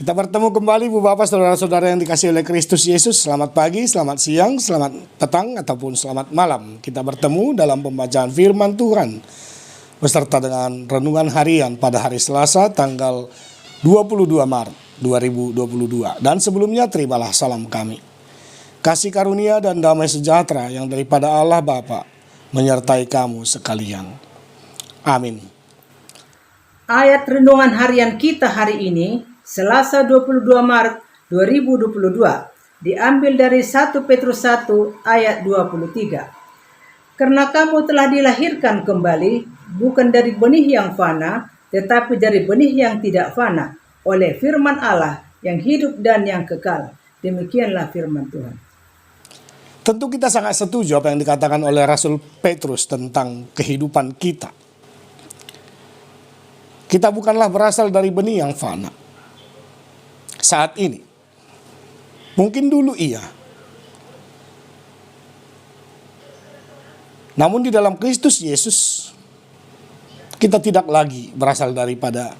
Kita bertemu kembali Bu Bapak, saudara-saudara yang dikasihi oleh Kristus Yesus. Selamat pagi, selamat siang, selamat petang, ataupun selamat malam. Kita bertemu dalam pembacaan firman Tuhan beserta dengan renungan harian pada hari Selasa tanggal 22 Maret 2022. Dan sebelumnya terimalah salam kami. Kasih karunia dan damai sejahtera yang daripada Allah Bapa menyertai kamu sekalian. Amin. Ayat renungan harian kita hari ini Selasa 22 Maret 2022 diambil dari 1 Petrus 1 ayat 23. Karena kamu telah dilahirkan kembali bukan dari benih yang fana tetapi dari benih yang tidak fana oleh firman Allah yang hidup dan yang kekal. Demikianlah firman Tuhan. Tentu kita sangat setuju apa yang dikatakan oleh Rasul Petrus tentang kehidupan kita. Kita bukanlah berasal dari benih yang fana. Saat ini, mungkin dulu iya. Namun di dalam Kristus Yesus, kita tidak lagi berasal daripada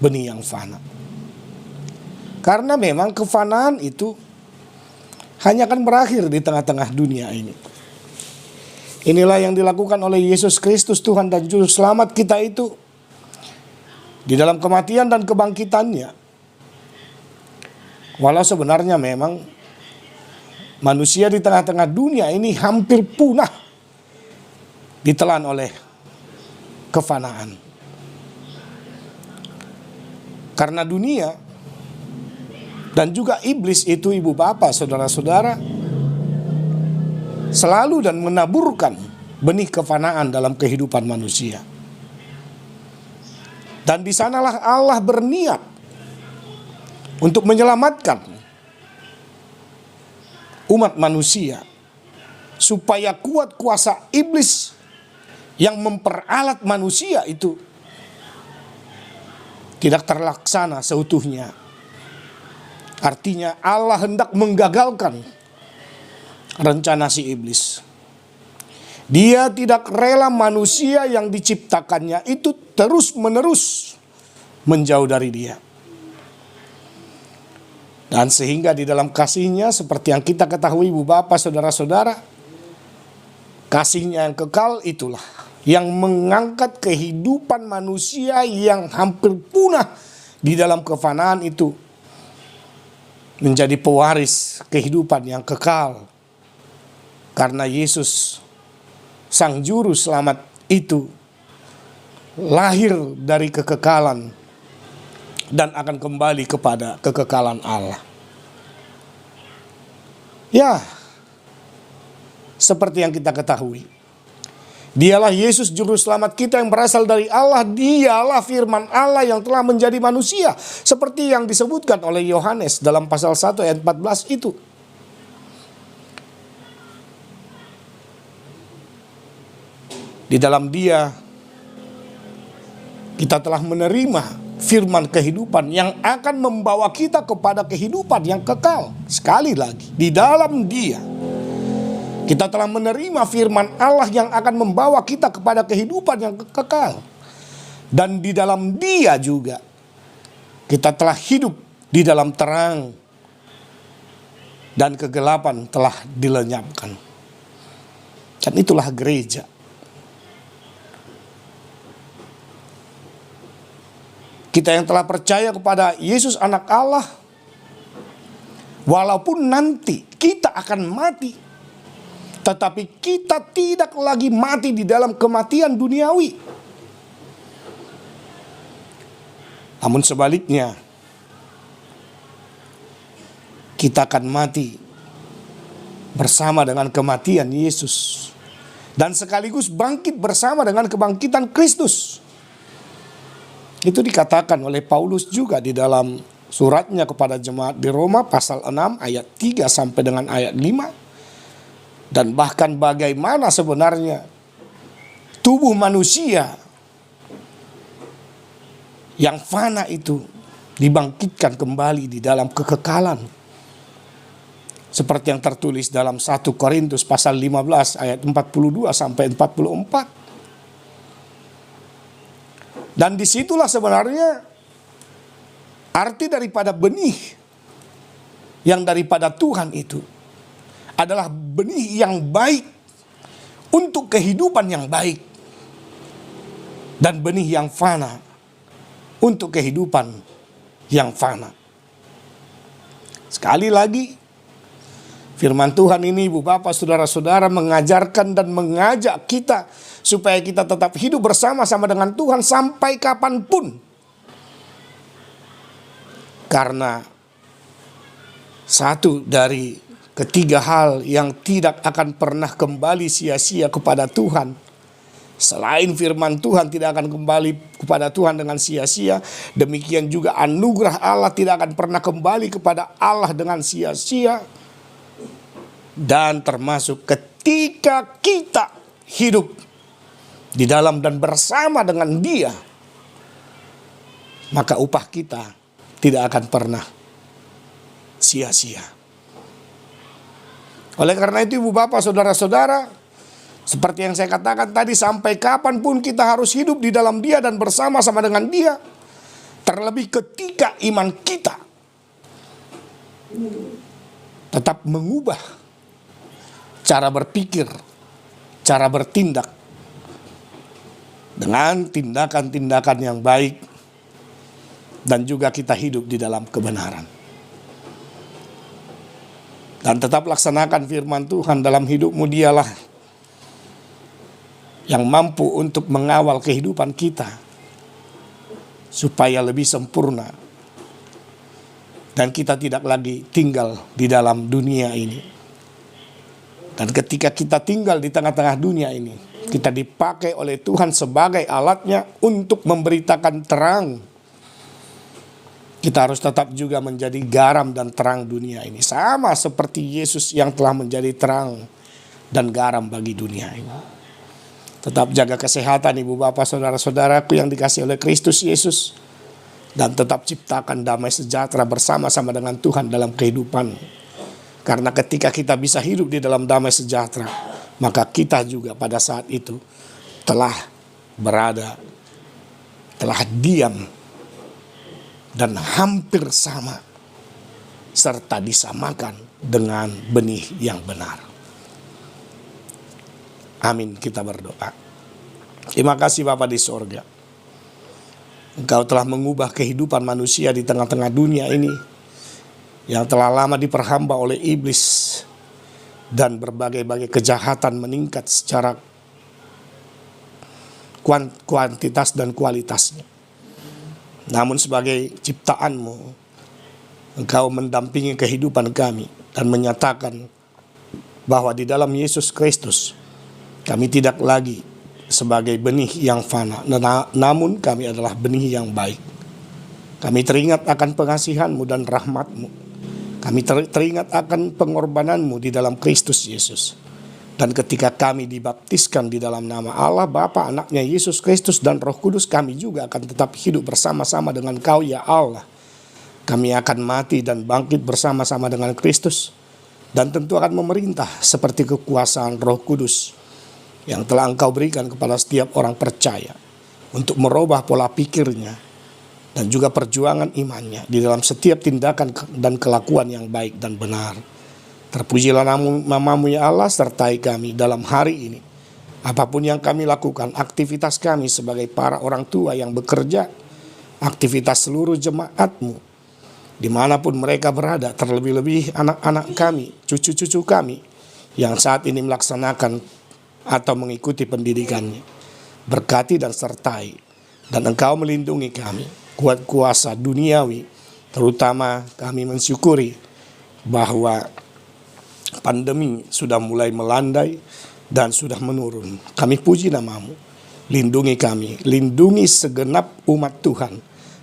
benih yang fana. Karena memang kefanaan itu hanya akan berakhir di tengah-tengah dunia ini. Inilah yang dilakukan oleh Yesus Kristus Tuhan dan Juru Selamat kita itu. Di dalam kematian dan kebangkitannya. Walau sebenarnya memang manusia di tengah-tengah dunia ini hampir punah ditelan oleh kefanaan. Karena dunia dan juga iblis itu, ibu bapak, saudara-saudara, selalu dan menaburkan benih kefanaan dalam kehidupan manusia. Dan di sanalah Allah berniat untuk menyelamatkan umat manusia supaya kuat kuasa iblis yang memperalat manusia itu tidak terlaksana seutuhnya. Artinya Allah hendak menggagalkan rencana si iblis. Dia tidak rela manusia yang diciptakannya itu terus-menerus menjauh dari dia. Dan sehingga di dalam kasihnya seperti yang kita ketahui ibu bapak saudara-saudara, kasihnya yang kekal itulah yang mengangkat kehidupan manusia yang hampir punah di dalam kefanaan itu menjadi pewaris kehidupan yang kekal. Karena Yesus Sang Juru Selamat itu lahir dari kekekalan dan akan kembali kepada kekekalan Allah. Ya, seperti yang kita ketahui, dialah Yesus Juru Selamat kita yang berasal dari Allah. Dialah firman Allah yang telah menjadi manusia. Seperti yang disebutkan oleh Yohanes dalam pasal 1 ayat 14 itu. Di dalam dia kita telah menerima firman kehidupan yang akan membawa kita kepada kehidupan yang kekal. Sekali lagi, di dalam dia kita telah menerima firman Allah yang akan membawa kita kepada kehidupan yang kekal. Dan di dalam dia juga kita telah hidup di dalam terang dan kegelapan telah dilenyapkan. Dan itulah gereja. Kita yang telah percaya kepada Yesus anak Allah Walaupun nanti kita akan mati, tetapi kita tidak lagi mati di dalam kematian duniawi. Namun sebaliknya, kita akan mati bersama dengan kematian Yesus, dan sekaligus bangkit bersama dengan kebangkitan Kristus. Itu dikatakan oleh Paulus juga di dalam suratnya kepada jemaat di Roma pasal 6 ayat 3 sampai dengan ayat 5. Dan bahkan bagaimana sebenarnya tubuh manusia yang fana itu dibangkitkan kembali di dalam kekekalan. Seperti yang tertulis dalam 1 Korintus pasal 15 ayat 42 sampai 44. Dan disitulah sebenarnya arti daripada benih yang daripada Tuhan itu adalah benih yang baik untuk kehidupan yang baik, dan benih yang fana untuk kehidupan yang fana. Sekali lagi, firman Tuhan ini, Ibu Bapak, Saudara-saudara, mengajarkan dan mengajak kita supaya kita tetap hidup bersama-sama dengan Tuhan sampai kapanpun. Karena satu dari ketiga hal yang tidak akan pernah kembali sia-sia kepada Tuhan, selain firman Tuhan tidak akan kembali kepada Tuhan dengan sia-sia, demikian juga anugerah Allah tidak akan pernah kembali kepada Allah dengan sia-sia. Dan termasuk ketika kita hidup di dalam dan bersama dengan Dia, maka upah kita tidak akan pernah sia-sia. Oleh karena itu, Ibu Bapak, Saudara-saudara, seperti yang saya katakan tadi, sampai kapanpun kita harus hidup di dalam Dia dan bersama-sama dengan Dia. Terlebih ketika iman kita tetap mengubah cara berpikir, cara bertindak dengan tindakan-tindakan yang baik, dan juga kita hidup di dalam kebenaran. Dan tetap laksanakan firman Tuhan dalam hidupmu. Dialah yang mampu untuk mengawal kehidupan kita supaya lebih sempurna, dan kita tidak lagi tinggal di dalam dunia ini. Dan ketika kita tinggal di tengah-tengah dunia ini, kita dipakai oleh Tuhan sebagai alatnya untuk memberitakan terang. Kita harus tetap juga menjadi garam dan terang dunia ini, sama seperti Yesus yang telah menjadi terang dan garam bagi dunia ini. Tetap jaga kesehatan, Ibu Bapak, Saudara-saudaraku yang dikasihi oleh Kristus Yesus, dan tetap ciptakan damai sejahtera bersama-sama dengan Tuhan dalam kehidupan. Karena ketika kita bisa hidup di dalam damai sejahtera, maka kita juga pada saat itu telah diam dan hampir sama serta disamakan dengan benih yang benar. Amin, kita berdoa. Terima kasih Bapa di sorga. Engkau telah mengubah kehidupan manusia di tengah-tengah dunia ini yang telah lama diperhamba oleh iblis, dan berbagai-bagai kejahatan meningkat secara kuantitas dan kualitasnya. Namun sebagai ciptaan-Mu, Engkau mendampingi kehidupan kami dan menyatakan bahwa di dalam Yesus Kristus kami tidak lagi sebagai benih yang fana, namun kami adalah benih yang baik. Kami teringat akan pengasihan-Mu dan rahmat-Mu. Kami teringat akan pengorbanan-Mu di dalam Kristus Yesus. Dan ketika kami dibaptiskan di dalam nama Allah, Bapa, Anaknya Yesus Kristus, dan Roh Kudus, kami juga akan tetap hidup bersama-sama dengan Kau, ya Allah. Kami akan mati dan bangkit bersama-sama dengan Kristus, dan tentu akan memerintah seperti kekuasaan Roh Kudus yang telah Engkau berikan kepada setiap orang percaya untuk merubah pola pikirnya dan juga perjuangan imannya di dalam setiap tindakan dan kelakuan yang baik dan benar. Terpujilah namamu ya Allah, sertai kami dalam hari ini. Apapun yang kami lakukan, aktivitas kami sebagai para orang tua yang bekerja, aktivitas seluruh jemaat-Mu, dimanapun mereka berada, terlebih-lebih anak-anak kami, cucu-cucu kami yang saat ini melaksanakan atau mengikuti pendidikannya. Berkati dan sertai, dan Engkau melindungi kami, kuat kuasa duniawi, terutama kami mensyukuri bahwa pandemi sudah mulai melandai dan sudah menurun. Kami puji nama-Mu, lindungi kami, lindungi segenap umat Tuhan,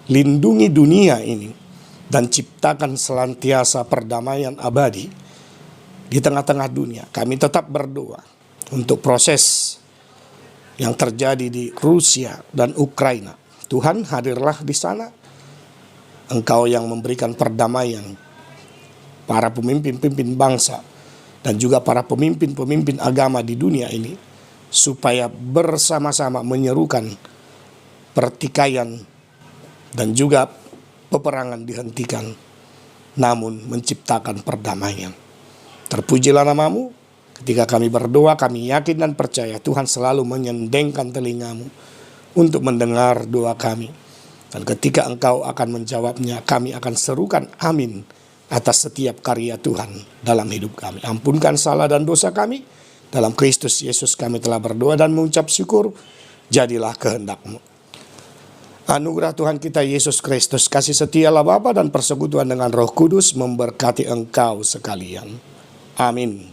lindungi dunia ini, dan ciptakan selantiasa perdamaian abadi di tengah-tengah dunia. Kami tetap berdoa untuk proses yang terjadi di Rusia dan Ukraina. Tuhan, hadirlah di sana. Engkau yang memberikan perdamaian para pemimpin-pemimpin bangsa dan juga para pemimpin-pemimpin agama di dunia ini, supaya bersama-sama menyerukan pertikaian dan juga peperangan dihentikan, namun menciptakan perdamaian. Terpujilah nama-Mu. Ketika kami berdoa, kami yakin dan percaya Tuhan selalu menyendengkan telinga-Mu untuk mendengar doa kami. Dan ketika Engkau akan menjawabnya, kami akan serukan amin atas setiap karya Tuhan dalam hidup kami. Ampunkan salah dan dosa kami. Dalam Kristus Yesus kami telah berdoa dan mengucap syukur. Jadilah kehendak-Mu. Anugerah Tuhan kita Yesus Kristus, kasih setialah Bapa dan persekutuan dengan Roh Kudus memberkati engkau sekalian. Amin.